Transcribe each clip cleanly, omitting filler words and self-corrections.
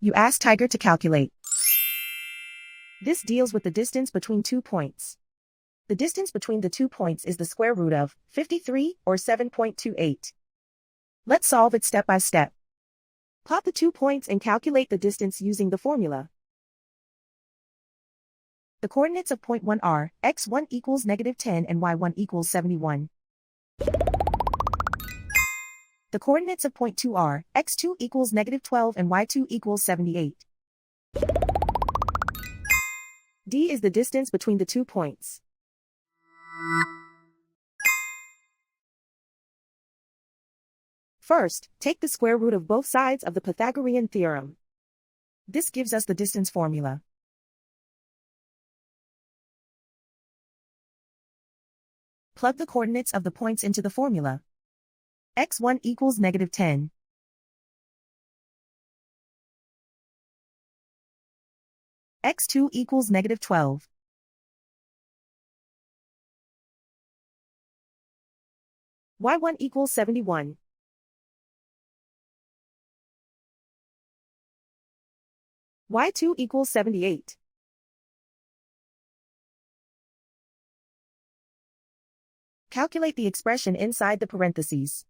You ask Tiger to calculate. This deals with the distance between 2 points. The distance between the 2 points is the square root of 53 or 7.28. Let's solve it step by step. Plot the 2 points and calculate the distance using the formula. The coordinates of point 1 are x1 equals -10 and y1 equals 71. The coordinates of point 2 are x2 equals -12 and y2 equals 78. D is the distance between the 2 points. First, take the square root of both sides of the Pythagorean theorem. This gives us the distance formula. Plug the coordinates of the points into the formula. x1 equals -10. x2 equals -12. y1 equals 71. y2 equals 78. Calculate the expression inside the parentheses.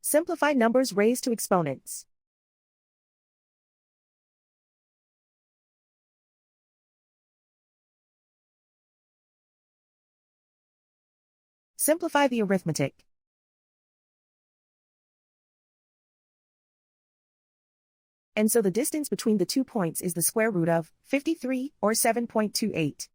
Simplify numbers raised to exponents. Simplify the arithmetic. And so the distance between the 2 points is the square root of 53 or 7.28.